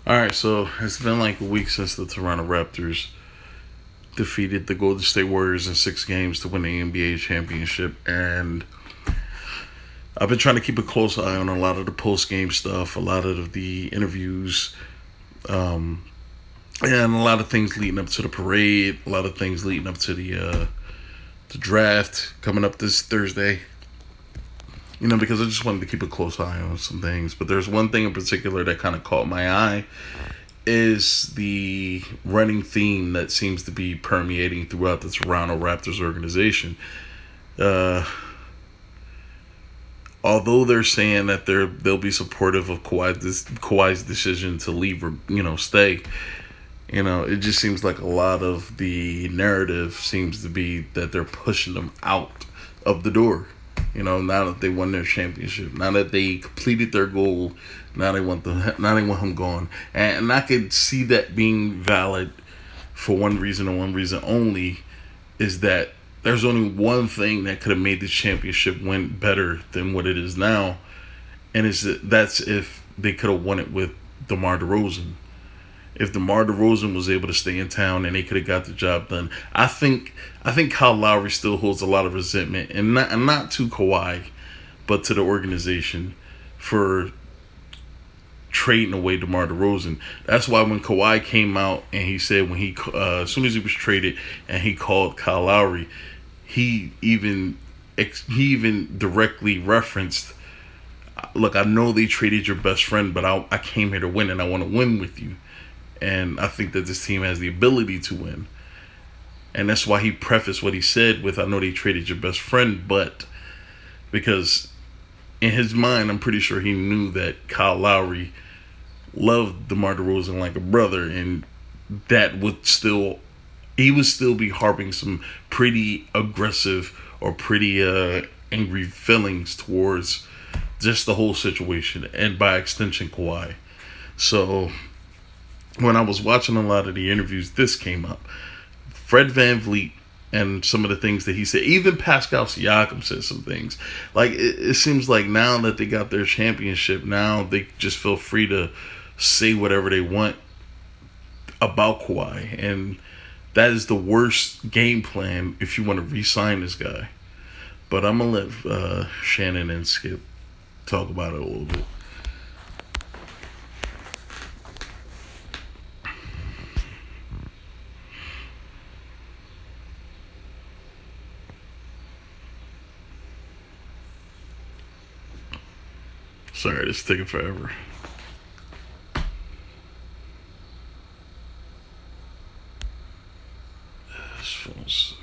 All right, so it's been like a week since the Toronto Raptors defeated the Golden State Warriors in 6 games to win the NBA championship, and I've been trying to keep a close eye on a lot of the post game stuff, a lot of the interviews, um, and a lot of things leading up to the parade, a lot of things leading up to the draft coming up this Thursday. Because I just wanted to keep a close eye on some things. But there's one thing in particular that kind of caught my eye is the running theme that seems to be permeating throughout the Toronto Raptors organization. Uh, Although they're saying that they'll be supportive of Kawhi's decision to leave or stay, it just seems like a lot of the narrative seems to be that they're pushing them out of the door. Now that they won their championship, now that they completed their goal, now they want him gone, and I could see that being valid for one reason and one reason only, is that there's only one thing that could have made this championship win better than what it is now, and that's if they could have won it with DeMar DeRozan. If DeMar DeRozan was able to stay in town and they could have got the job done, I think Kyle Lowry still holds a lot of resentment, and not to Kawhi, but to the organization for trading away DeMar DeRozan. That's why when Kawhi came out and he said when as soon as he was traded and he called Kyle Lowry, he even directly referenced, "Look, I know they traded your best friend, but I came here to win and I want to win with you." And I think that this team has the ability to win. And that's why he prefaced what he said with, "I know they traded your best friend, but," because in his mind, I'm pretty sure he knew that Kyle Lowry loved DeMar DeRozan like a brother, and that he would still be harboring some pretty aggressive or pretty angry feelings towards just the whole situation, and by extension, Kawhi. So when I was watching a lot of the interviews, this came up. Fred VanVleet and some of the things that he said, even Pascal Siakam said some things. Like, it seems like now that they got their championship, now they just feel free to say whatever they want about Kawhi. And that is the worst game plan if you want to re-sign this guy. But I'm going to let Shannon and Skip talk about it a little bit. Sorry, this is taking forever. This phone sucks.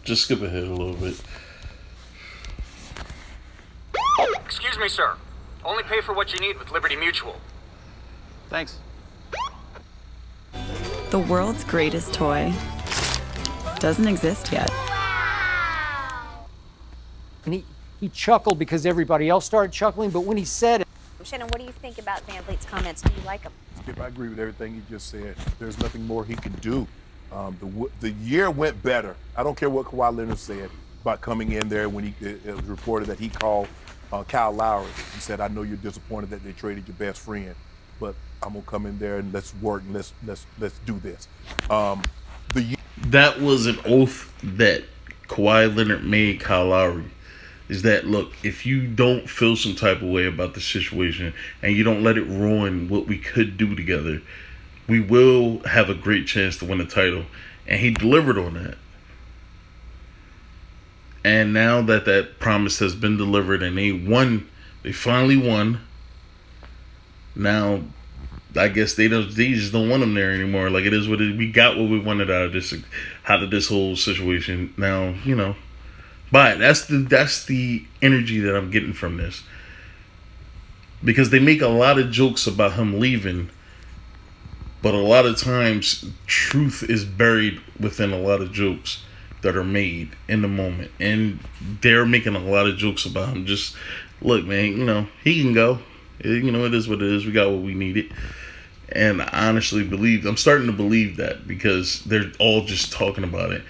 Just skip ahead a little bit. Excuse me, sir. Only pay for what you need with Liberty Mutual. Thanks. The world's greatest toy doesn't exist yet. And he chuckled because everybody else started chuckling, but when he said it, Shannon, what do you think about Van Vliet's comments? Do you like him? Skip, I agree with everything you just said. There's nothing more he can do. The year went better. I don't care what Kawhi Leonard said about coming in there when it was reported that he called Kyle Lowry and said, "I know you're disappointed that they traded your best friend, but I'm gonna come in there and let's work and let's do this." That was an oath that Kawhi Leonard made Kyle Lowry. Is that, look, if you don't feel some type of way about the situation and you don't let it ruin what we could do together, we will have a great chance to win the title. And he delivered on that. And now that that promise has been delivered and they finally won. Now, I guess they just don't want him there anymore. Like, it is what it is. We got what we wanted out of this whole situation. Now, but that's the energy that I'm getting from this. Because they make a lot of jokes about him leaving, but a lot of times truth is buried within a lot of jokes that are made in the moment. And they're making a lot of jokes about him. Just, look, man, he can go. It is what it is. We got what we needed. And I honestly I'm starting to believe that, because they're all just talking about it.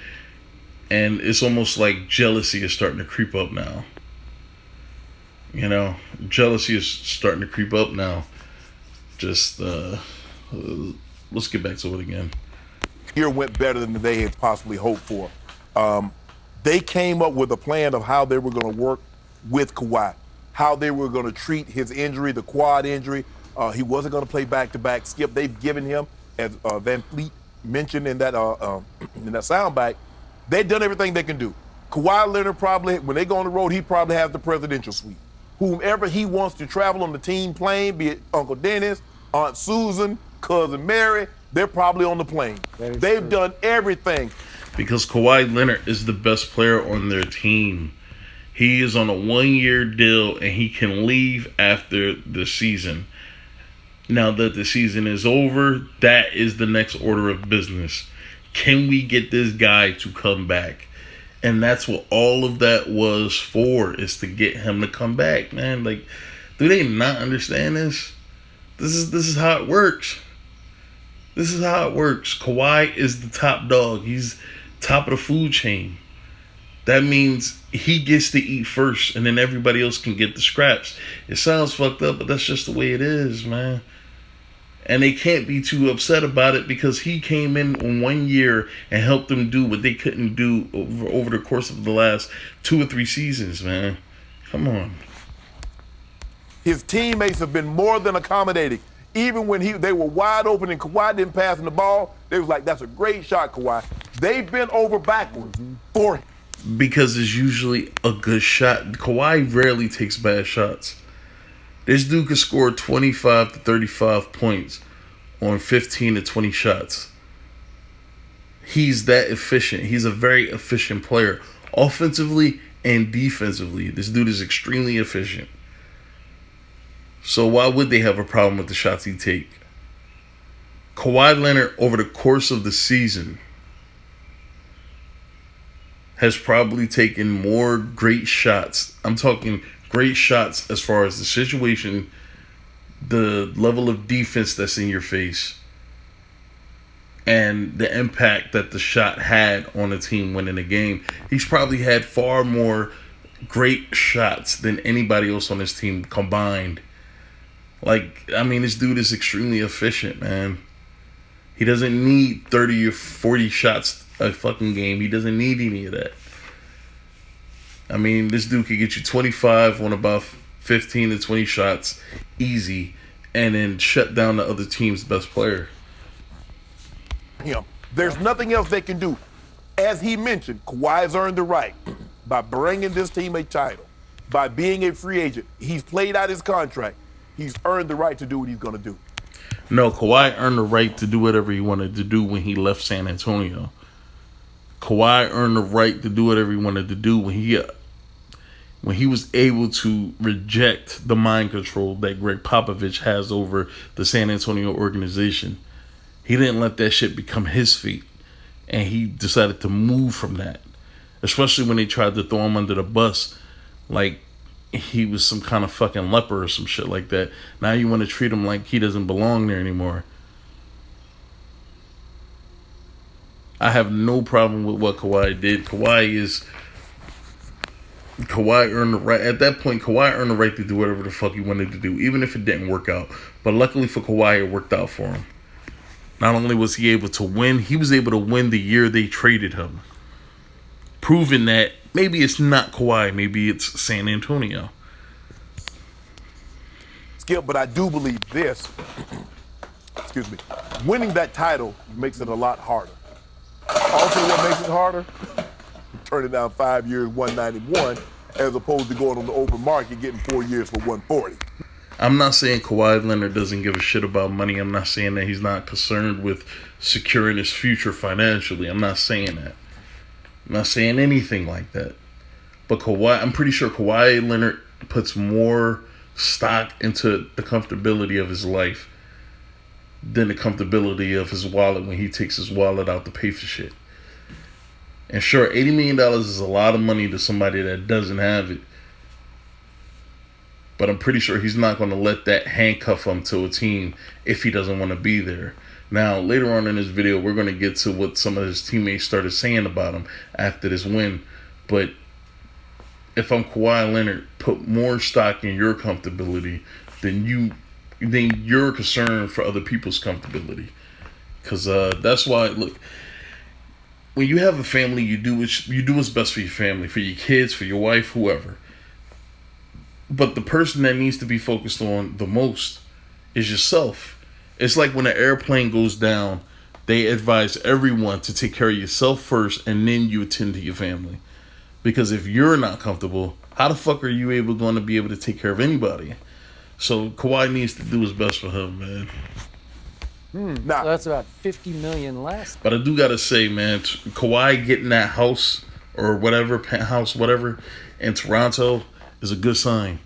And it's almost like jealousy is starting to creep up now. You know, jealousy is starting to creep up now. Just let's get back to it again. Year went better than they had possibly hoped for. They came up with a plan of how they were going to work with Kawhi, how they were going to treat his injury, the quad injury. He wasn't going to play back-to-back. Skip, they've given him, as Van Fleet mentioned in that soundbite, they've done everything they can do. Kawhi Leonard probably, when they go on the road, he probably has the presidential suite. Whomever he wants to travel on the team plane, be it Uncle Dennis, Aunt Susan, Cousin Mary, they're probably on the plane. They've done everything. Because Kawhi Leonard is the best player on their team. He is on a 1-year deal and he can leave after the season. Now that the season is over, that is the next order of business. Can we get this guy to come back? And that's what all of that was for, is to get him to come back, man. Like, do they not understand this? This is how it works. This is how it works. Kawhi is the top dog. He's top of the food chain. That means he gets to eat first, and then everybody else can get the scraps. It sounds fucked up, but that's just the way it is, man. And they can't be too upset about it because he came in 1 year and helped them do what they couldn't do over the course of the last 2 or 3 seasons, man. Come on. His teammates have been more than accommodating. Even when they were wide open and Kawhi didn't pass him the ball, they was like, that's a great shot, Kawhi. They've been over backwards for him. Because it's usually a good shot. Kawhi rarely takes bad shots. This dude could score 25 to 35 points on 15 to 20 shots. He's that efficient. He's a very efficient player. Offensively and defensively, this dude is extremely efficient. So why would they have a problem with the shots he take? Kawhi Leonard, over the course of the season, has probably taken more great shots. I'm talking great shots as far as the situation, the level of defense that's in your face, and the impact that the shot had on the team winning the game. He's probably had far more great shots than anybody else on his team combined. Like, I mean, this dude is extremely efficient, man. He doesn't need 30 or 40 shots a fucking game. He doesn't need any of that. I mean, this dude could get you 25 on about 15 to 20 shots easy and then shut down the other team's best player. There's nothing else they can do. As he mentioned, Kawhi's earned the right by bringing this team a title, by being a free agent. He's played out his contract. He's earned the right to do what he's going to do. No, Kawhi earned the right to do whatever he wanted to do when he left San Antonio. Kawhi earned the right to do whatever he wanted to do when he was able to reject the mind control that Greg Popovich has over the San Antonio organization. He didn't let that shit become his feet, and he decided to move from that. Especially when they tried to throw him under the bus like he was some kind of fucking leper or some shit like that. Now you want to treat him like he doesn't belong there anymore. I have no problem with what Kawhi did. Kawhi earned the right. At that point, Kawhi earned the right to do whatever the fuck he wanted to do, even if it didn't work out. But luckily for Kawhi, it worked out for him. Not only was he able to win, he was able to win the year they traded him. Proving that maybe it's not Kawhi, maybe it's San Antonio. Skip, but I do believe this. Excuse me. Winning that title makes it a lot harder. Also, what makes it harder? Turning down 5 years, 191, as opposed to going on the open market getting 4 years for 140. I'm not saying Kawhi Leonard doesn't give a shit about money. I'm not saying that he's not concerned with securing his future financially. I'm not saying that. I'm not saying anything like that. But Kawhi, I'm pretty sure Kawhi Leonard puts more stock into the comfortability of his life than the comfortability of his wallet when he takes his wallet out to pay for shit. And sure, $80 million is a lot of money to somebody that doesn't have it. But I'm pretty sure he's not going to let that handcuff him to a team if he doesn't want to be there. Now, later on in this video, we're going to get to what some of his teammates started saying about him after this win. But if I'm Kawhi Leonard, put more stock in your comfortability than your concern for other people's comfortability. Because that's why, look, when you have a family, you do what's best for your family, for your kids, for your wife, whoever. But the person that needs to be focused on the most is yourself. It's like when an airplane goes down, they advise everyone to take care of yourself first and then you attend to your family. Because if you're not comfortable, how the fuck are you going to be able to take care of anybody? So Kawhi needs to do his best for him, man. Now, So that's about $50 million less. But I do gotta say, man, Kawhi getting that house or whatever, penthouse, whatever, in Toronto is a good sign.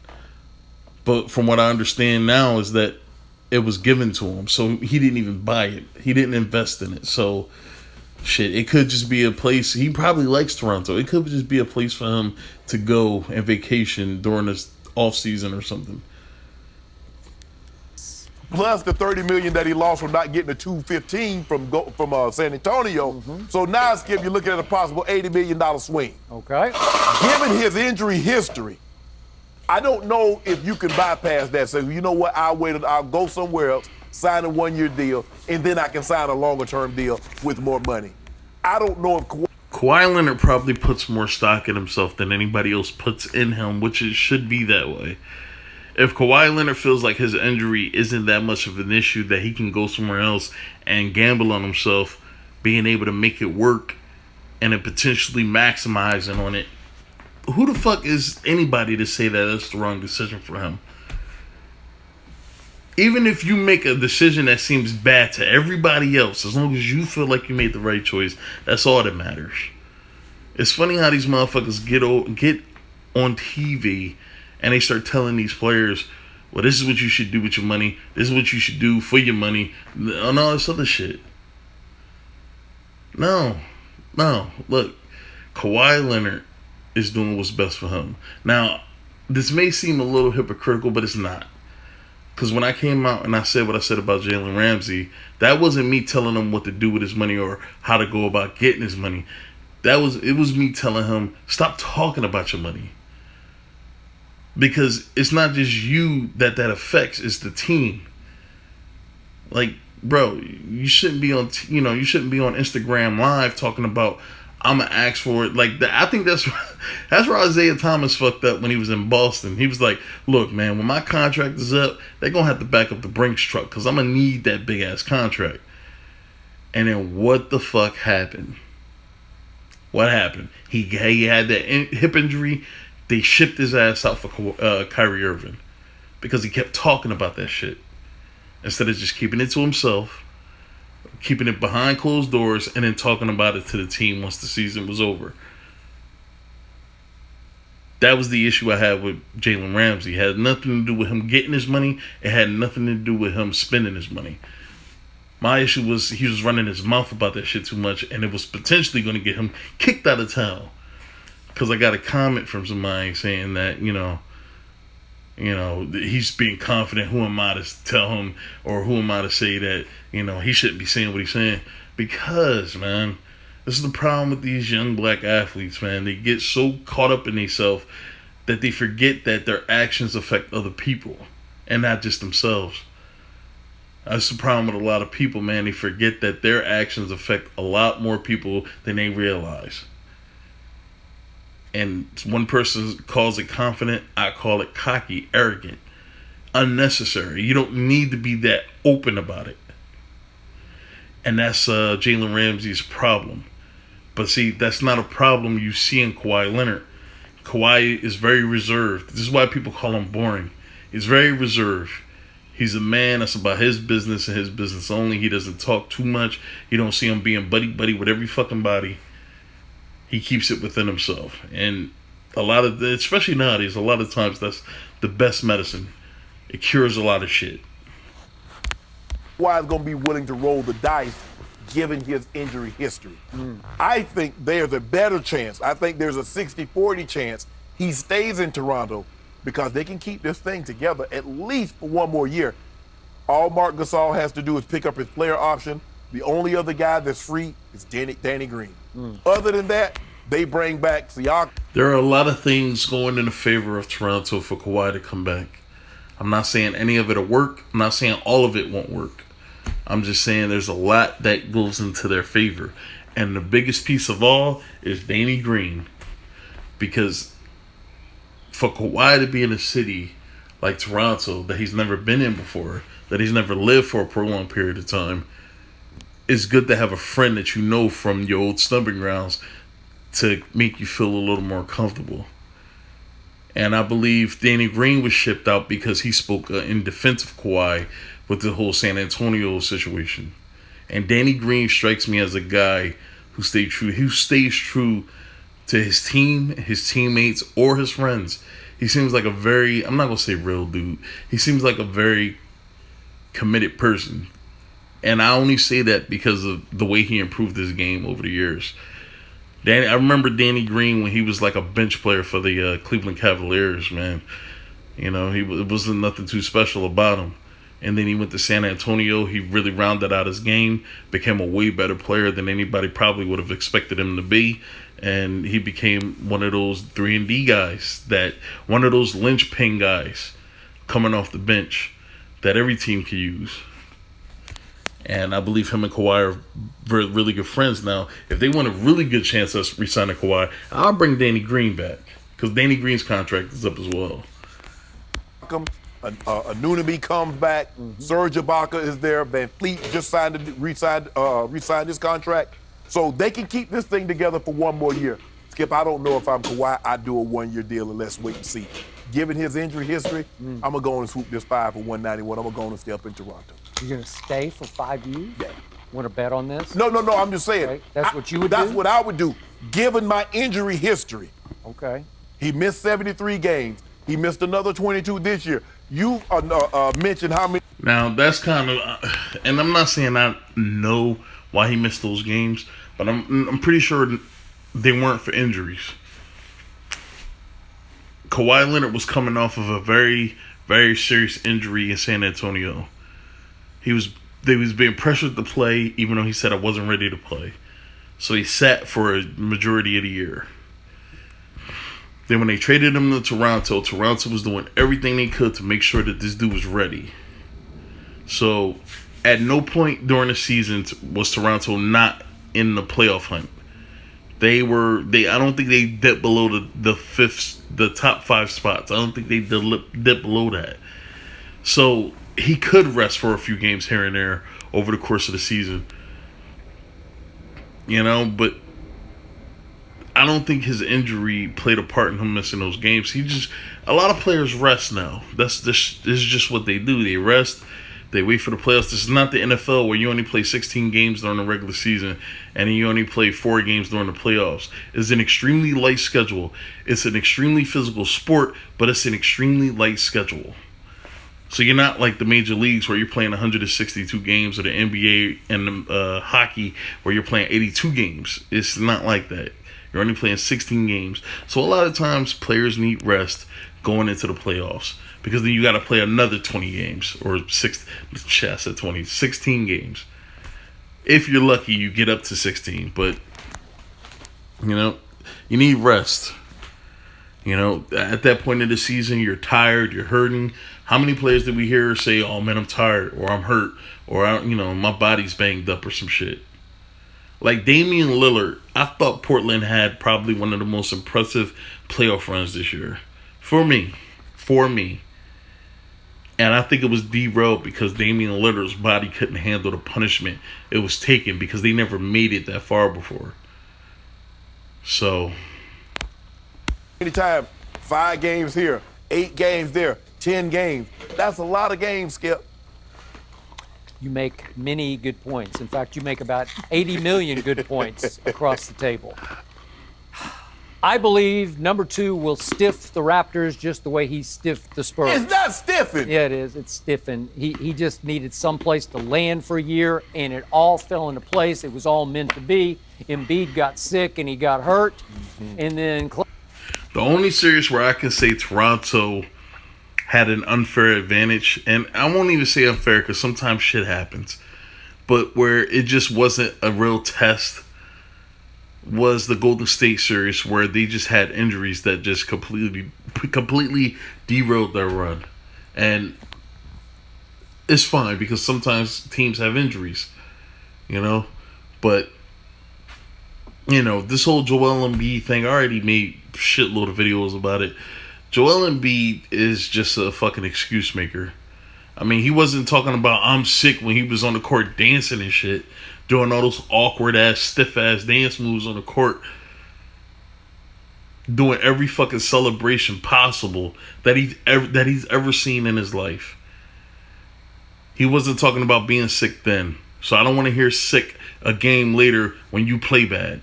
But from what I understand now is that it was given to him, so he didn't even buy it. He didn't invest in it. So shit, it could just be a place. He probably likes Toronto. It could just be a place for him to go and vacation during this off season or something. plus the $30 million that he lost from not getting a 215 from San Antonio. So now, Skip, you're looking at a possible $80 million swing. Okay. Given his injury history, I don't know if you can bypass that. So you know what? I'll go somewhere else, sign a 1-year deal, and then I can sign a longer-term deal with more money. I don't know if Kawhi Leonard probably puts more stock in himself than anybody else puts in him, which it should be that way. If Kawhi Leonard feels like his injury isn't that much of an issue, that he can go somewhere else and gamble on himself, being able to make it work, and then potentially maximizing on it, who the fuck is anybody to say that that's the wrong decision for him? Even if you make a decision that seems bad to everybody else, as long as you feel like you made the right choice, that's all that matters. It's funny how these motherfuckers get on TV and they start telling these players, well, this is what you should do with your money, this is what you should do for your money, and all this other shit. No. Look, Kawhi Leonard is doing what's best for him. Now, this may seem a little hypocritical, but it's not. Because when I came out and I said what I said about Jalen Ramsey, that wasn't me telling him what to do with his money or how to go about getting his money. It was me telling him, stop talking about your money. Because it's not just you that affects, it's the team. Like, bro, you shouldn't be on Instagram Live talking about, I'm gonna ask for it. Like, I think that's where Isaiah Thomas fucked up when he was in Boston. He was like, look, man, when my contract is up, they're gonna have to back up the Brinks truck because I'm gonna need that big ass contract. And then what the fuck happened? What happened? He had that hip injury. They shipped his ass out for Kyrie Irving because he kept talking about that shit instead of just keeping it to himself, keeping it behind closed doors, and then talking about it to the team once the season was over. That was the issue I had with Jalen Ramsey. It had nothing to do with him getting his money. It had nothing to do with him spending his money. My issue was he was running his mouth about that shit too much, and it was potentially going to get him kicked out of town. Because I got a comment from somebody saying that, he's being confident. Who am I to tell him, or who am I to say that, he shouldn't be saying what he's saying? Because, man, this is the problem with these young black athletes, man. They get so caught up in themselves that they forget that their actions affect other people and not just themselves. That's the problem with a lot of people, man. They forget that their actions affect a lot more people than they realize. And one person calls it confident, I call it cocky, arrogant, unnecessary. You don't need to be that open about it. And that's Jalen Ramsey's problem. But see, that's not a problem you see in Kawhi Leonard. Kawhi is very reserved. This is why people call him boring. He's very reserved. He's a man that's about his business and his business only. He doesn't talk too much. You don't see him being buddy-buddy with every fucking body. He keeps it within himself. And especially nowadays, a lot of times that's the best medicine. It cures a lot of shit. Kawhi is going to be willing to roll the dice given his injury history. I think there's a better chance. I think there's a 60-40 chance he stays in Toronto because they can keep this thing together at least for one more year. All Marc Gasol has to do is pick up his player option. The only other guy that's free is Danny Green. Other than that, they bring back Siakam. There are a lot of things going in the favor of Toronto for Kawhi to come back. I'm not saying any of it'll work. I'm not saying all of it won't work. I'm just saying there's a lot that goes into their favor. And the biggest piece of all is Danny Green. Because for Kawhi to be in a city like Toronto that he's never been in before, that he's never lived for a prolonged period of time, it's good to have a friend that you know from your old stomping grounds to make you feel a little more comfortable. And I believe Danny Green was shipped out because he spoke in defense of Kawhi with the whole San Antonio situation. And Danny Green strikes me as a guy who stays true to his team, his teammates, or his friends. He seems like a very, I'm not going to say real dude. He seems like a very committed person. And I only say that because of the way he improved his game over the years. I remember Danny Green when he was like a bench player for the Cleveland Cavaliers, man. You know, it wasn't nothing too special about him. And then he went to San Antonio. He really rounded out his game, became a way better player than anybody probably would have expected him to be. And he became one of those 3-and-D guys, one of those linchpin guys coming off the bench that every team can use. And I believe him and Kawhi are really good friends now. If they want a really good chance of re-signing Kawhi, I'll bring Danny Green back because Danny Green's contract is up as well. Anunoby comes back. Serge Ibaka is there. Van Fleet just re-signed his contract. So they can keep this thing together for one more year. Skip, I don't know if I'm Kawhi, I'd do a one-year deal and let's wait and see. Given his injury history, I'm going to go and swoop this 5 for 191. I'm going to go and stay up in Toronto. You're going to stay for 5 years? Yeah. Want to bet on this? No, I'm just saying. Okay. That's what you would do? That's what I would do, given my injury history. Okay. He missed 73 games. He missed another 22 this year. You mentioned how many. Now, that's kind of, and I'm not saying I know why he missed those games, but I'm pretty sure they weren't for injuries. Kawhi Leonard was coming off of a very, very serious injury in San Antonio. They was being pressured to play, even though he said I wasn't ready to play. So he sat for a majority of the year. Then when they traded him to Toronto, Toronto was doing everything they could to make sure that this dude was ready. So at no point during the season was Toronto not in the playoff hunt. I don't think they dipped below the top 5 spots. I don't think they dipped below that. So he could rest for a few games here and there over the course of the season. You know, but I don't think his injury played a part in him missing those games. A lot of players rest now. This is just what they do. They rest. They wait for the playoffs. This is not the NFL where you only play 16 games during the regular season and then you only play 4 games during the playoffs. It's an extremely light schedule. It's an extremely physical sport, but it's an extremely light schedule. So you're not like the major leagues where you're playing 162 games, or the NBA and the hockey where you're playing 82 games. It's not like that. You're only playing 16 games. So a lot of times players need rest going into the playoffs because then you got to play another 20 games or 16 games. If you're lucky, you get up to 16. But, you know, you need rest. You know, at that point of the season, you're tired, you're hurting. How many players did we hear say, oh, man, I'm tired, or I'm hurt, or, my body's banged up or some shit? Like Damian Lillard, I thought Portland had probably one of the most impressive playoff runs this year. For me. And I think it was derailed because Damian Lillard's body couldn't handle the punishment it was taken because they never made it that far before. So. Anytime, 5 games here, 8 games there, 10 games. That's a lot of games, Skip. You make many good points. In fact, you make about 80 million good points across the table. I believe number 2 will stiff the Raptors just the way he stiffed the Spurs. It's not stiffing. Yeah, it is. It's stiffing. He just needed some place to land for a year, and it all fell into place. It was all meant to be. Embiid got sick, and he got hurt. And then... The only series where I can say Toronto had an unfair advantage, and I won't even say unfair because sometimes shit happens, but where it just wasn't a real test was the Golden State series where they just had injuries that just completely derailed their run. And it's fine because sometimes teams have injuries, but this whole Joel Embiid thing, I already made shitload of videos about it. Joel Embiid is just a fucking excuse maker. I mean, he wasn't talking about I'm sick when he was on the court dancing and shit, doing all those awkward ass, stiff ass dance moves on the court, doing every fucking celebration possible that he's ever seen in his life. He wasn't talking about being sick then. So I don't want to hear sick a game later when you play bad.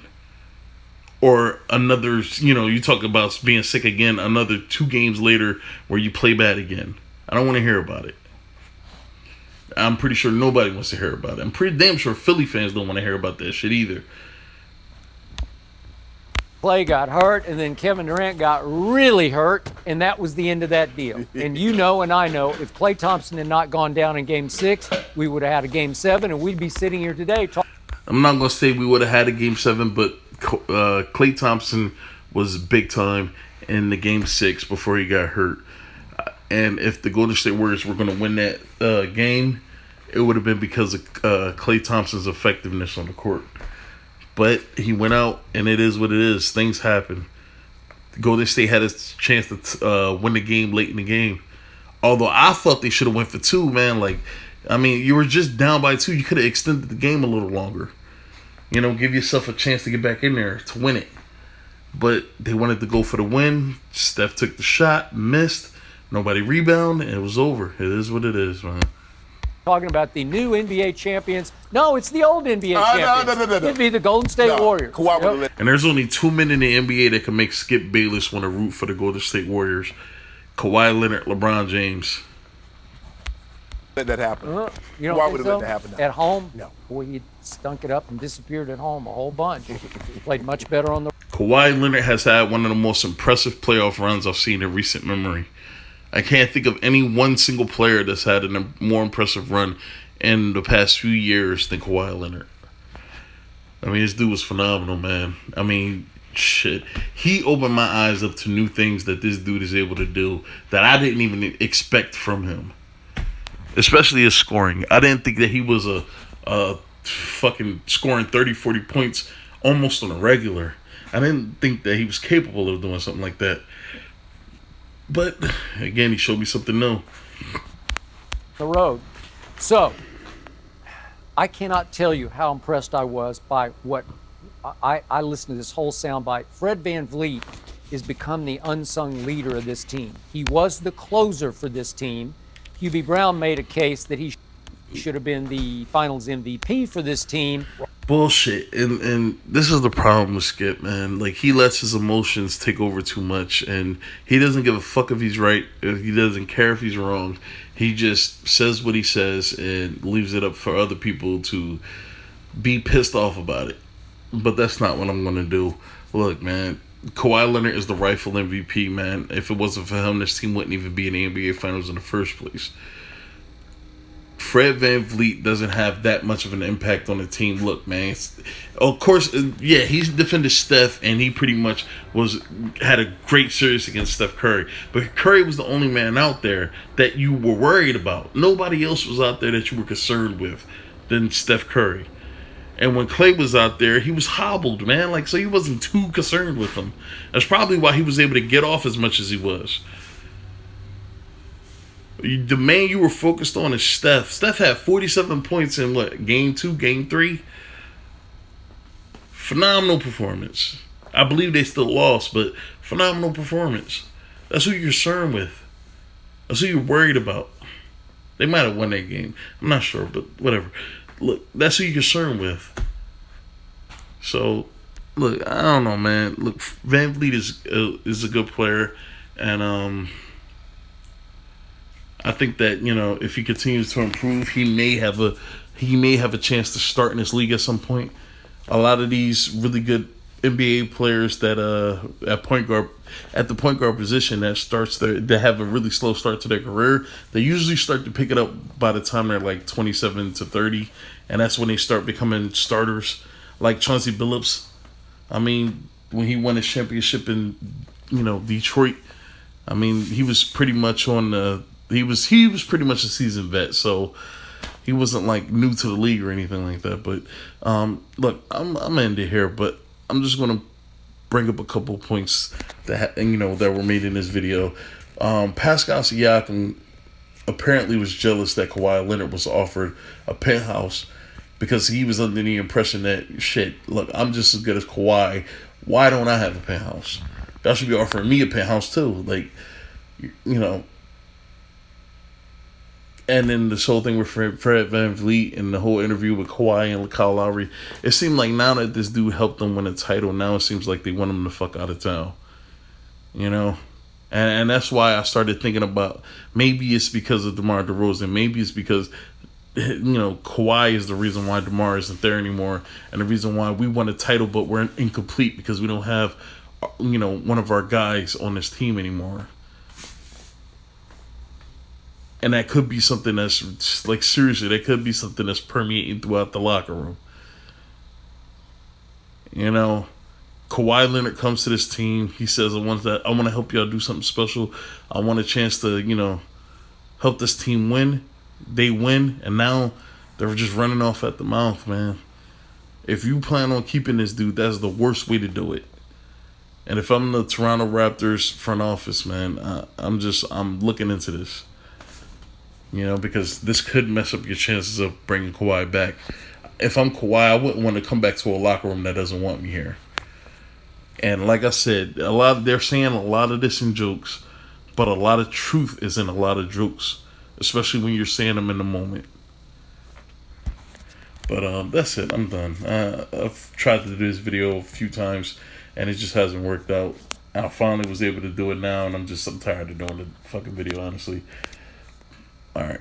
Or another, you talk about being sick again another 2 games later where you play bad again. I don't want to hear about it. I'm pretty sure nobody wants to hear about it. I'm pretty damn sure Philly fans don't want to hear about that shit either. Clay got hurt, and then Kevin Durant got really hurt, and that was the end of that deal. And and I know, if Klay Thompson had not gone down in Game 6, we would have had a Game 7, and we'd be sitting here today talking. I'm not going to say we would have had a Game 7, but Klay Thompson was big time in the Game 6 before he got hurt. And if the Golden State Warriors were going to win that game, it would have been because of Klay Thompson's effectiveness on the court. But he went out, and it is what it is. Things happen. Golden State had a chance to win the game late in the game. Although I thought they should have went for 2, man. You were just down by 2. You could have extended the game a little longer. Give yourself a chance to get back in there to win it. But they wanted to go for the win. Steph took the shot, missed. Nobody rebounded, and it was over. It is what it is, man. Talking about the new NBA champions. No, it's the old NBA champions. No. It'd be the Golden State Warriors. And there's only 2 men in the NBA that can make Skip Bayless want to root for the Golden State Warriors. Kawhi Leonard, LeBron James. Let that happen. Why would it let that happen now? At home? No. Boy, he stunk it up and disappeared at home a whole bunch. Played much better on the... Kawhi Leonard has had one of the most impressive playoff runs I've seen in recent memory. I can't think of any one single player that's had a more impressive run in the past few years than Kawhi Leonard. This dude was phenomenal, man. Shit. He opened my eyes up to new things that this dude is able to do that I didn't even expect from him. Especially his scoring. I didn't think that he was a fucking scoring 30, 40 points almost on a regular. I didn't think that he was capable of doing something like that. But, again, he showed me something new. The road. So, I cannot tell you how impressed I was by what I listened to this whole soundbite. Fred VanVleet has become the unsung leader of this team. He was the closer for this team. Hubie Brown made a case that he should have been the finals MVP for this team. Bullshit. And this is the problem with Skip, man. He lets his emotions take over too much, and he doesn't give a fuck if he's right. He doesn't care if he's wrong. He just says what he says and leaves it up for other people to be pissed off about it. But that's not what I'm going to do. Look, man, Kawhi Leonard is the rightful MVP, man. If it wasn't for him, this team wouldn't even be in the NBA Finals in the first place. Fred VanVleet doesn't have that much of an impact on the team. Look, man, of course, yeah, he's defended Steph, and he pretty much had a great series against Steph Curry. But Curry was the only man out there that you were worried about. Nobody else was out there that you were concerned with than Steph Curry. And when Klay was out there, he was hobbled, man. So he wasn't too concerned with him. That's probably why he was able to get off as much as he was. The man you were focused on is Steph. Steph had 47 points in Game 2, Game 3? Phenomenal performance. I believe they still lost, but phenomenal performance. That's who you're concerned with. That's who you're worried about. They might have won that game. I'm not sure, but whatever. Look, that's who you're concerned with. So, look, I don't know, man. Look, VanVleet is a good player, and I think that if he continues to improve, he may have a chance to start in this league at some point. A lot of these really good NBA players that at the point guard position that have a really slow start to their career, they usually start to pick it up by the time they're 27 to 30, and that's when they start becoming starters. Like Chauncey Billups, I mean, when he won his championship in, Detroit, I mean, he was pretty much on the. He was pretty much a seasoned vet, so he wasn't like new to the league or anything like that. But look, I'm end it here, but I'm just gonna bring up a couple of points that that were made in this video. Pascal Siakam apparently was jealous that Kawhi Leonard was offered a penthouse because he was under the impression that, shit, look, I'm just as good as Kawhi. Why don't I have a penthouse? Y'all should be offering me a penthouse too. Like, And then this whole thing with Fred VanVleet and the whole interview with Kawhi and Kyle Lowry, it seemed like now that this dude helped them win a title, now it seems like they want him to fuck out of town. And that's why I started thinking about, maybe it's because of DeMar DeRozan. Maybe it's because, Kawhi is the reason why DeMar isn't there anymore. And the reason why we won a title, but we're incomplete because we don't have, one of our guys on this team anymore. And that could be something that's, like, seriously, that could be something that's permeating throughout the locker room. Kawhi Leonard comes to this team. He says, I want to help y'all do something special. I want a chance to, help this team win. They win, and now they're just running off at the mouth, man. If you plan on keeping this dude, that's the worst way to do it. And if I'm the Toronto Raptors front office, man, I'm looking into this. Because this could mess up your chances of bringing Kawhi back. If I'm Kawhi, I wouldn't want to come back to a locker room that doesn't want me here. And like I said, they're saying a lot of this in jokes, but a lot of truth is in a lot of jokes, especially when you're saying them in the moment. But that's it. I'm done. I've tried to do this video a few times, and it just hasn't worked out. I finally was able to do it now, and I'm tired of doing the fucking video, honestly. All right.